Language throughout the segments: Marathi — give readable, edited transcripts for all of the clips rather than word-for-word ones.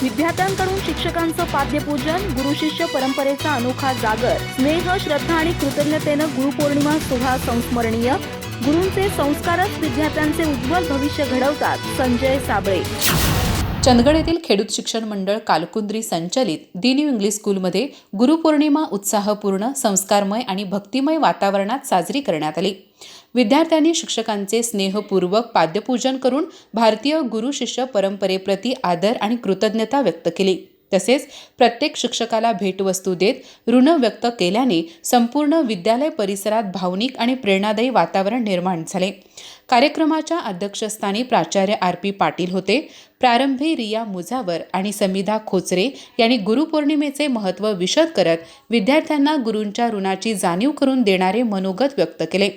विद्यार्थ्यांकडून शिक्षकांचं पाद्यपूजन, गुरु शिष्य परंपरेचा अनोखा जागर, स्नेह, श्रद्धा आणि कृतज्ञतेनं गुरुपौर्णिमा सोहळा संस्मरणीय. गुरूंचे संस्कारच विद्यार्थ्यांचे उज्ज्वल भविष्य घडवतात. संजय साबळे. चंदगड येथील खेडूत शिक्षण मंडळ कालकुंद्री संचलित दी न्यू इंग्लिश स्कूलमध्ये गुरुपौर्णिमा उत्साहपूर्ण, संस्कारमय आणि भक्तिमय वातावरणात साजरी करण्यात आली. विद्यार्थ्यांनी शिक्षकांचे स्नेहपूर्वक पाद्यपूजन करून भारतीय गुरु शिष्य परंपरेप्रती आदर आणि कृतज्ञता व्यक्त केली. तसेच प्रत्येक शिक्षकाला भेटवस्तू देत ऋण व्यक्त केल्याने संपूर्ण विद्यालय परिसरात भावनिक आणि प्रेरणादायी वातावरण निर्माण झाले. कार्यक्रमाच्या अध्यक्षस्थानी प्राचार्य आर.पी. पाटील होते. प्रारंभी रिया मुजावर आणि समिधा खोचरे यांनी गुरुपौर्णिमेचे महत्त्व विशद करत विद्यार्थ्यांना गुरूंच्या ऋणाची जाणीव करून देणारे मनोगत व्यक्त केले.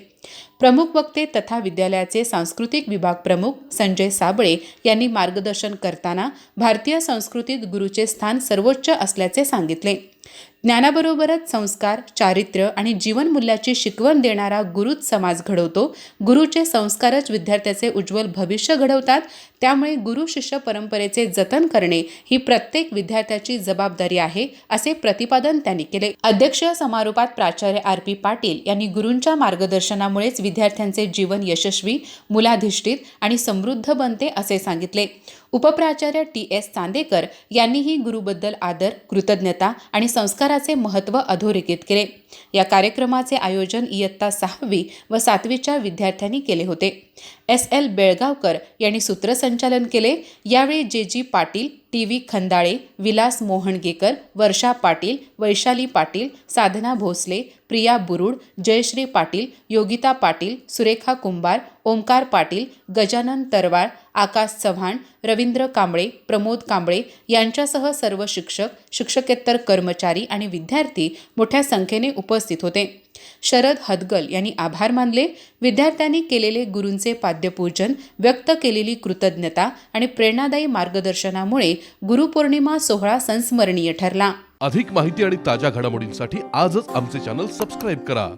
प्रमुख वक्ते तथा विद्यालयाचे सांस्कृतिक विभाग प्रमुख संजय साबळे यांनी मार्गदर्शन करताना भारतीय संस्कृतीत गुरुचे स्थान सर्वोच्च असल्याचे सांगितले. ज्ञानाबरोबरच संस्कार, चारित्र्य आणि जीवनमूल्याची शिकवण देणारा गुरुच समाज घडवतो. गुरुचे संस्कारच विद्यार्थ्याचे उज्ज्वल भविष्य घडवतात. त्यामुळे गुरु शिष्य परंपरेचे जतन करणे ही प्रत्येक विद्यार्थ्याची जबाबदारी आहे, असे प्रतिपादन त्यांनी केले. अध्यक्षीय समारोपात प्राचार्य आर.पी. पाटील यांनी गुरूंच्या मार्गदर्शनामुळेच विद्यार्थ्यांचे जीवन यशस्वी, मूलाधिष्ठित आणि समृद्ध बनते असे सांगितले. उपप्राचार्य टी.एस. चांदेकर यांनीही गुरुबद्दल आदर, कृतज्ञता आणि संस्काराचे महत्त्व अधोरेखित केले. या कार्यक्रमाचे आयोजन इयत्ता 6वी व 7वीच्या विद्यार्थ्यांनी केले होते. एस.एल. बेळगावकर यांनी सूत्रसंचालन केले. यावेळी जे.जी. पाटील, टी.व्ही. खंदाळे, विलास मोहणगेकर, वर्षा पाटील, वैशाली पाटील, साधना भोसले, प्रिया बुरुड, जयश्री पाटील, योगिता पाटील, सुरेखा कुंभार, ओमकार पाटील, गजानन तरवाळ, आकाश चव्हाण, रवींद्र कांबळे, प्रमोद कांबळे यांच्यासह सर्व शिक्षक, शिक्षकेतर कर्मचारी आणि विद्यार्थी मोठ्या संख्येने उपस्थित होते. शरद हदगल यांनी आभार मानले. विद्यार्थ्यांनी केलेले गुरूंचे पाद्यपूजन, व्यक्त केलेली कृतज्ञता आणि प्रेरणादायी मार्गदर्शनामुळे गुरुपौर्णिमा सोहळा संस्मरणीय ठरला. अधिक माहिती आणि ताज्या घडामोडींसाठी आजच आमचे चॅनल सबस्क्राईब करा.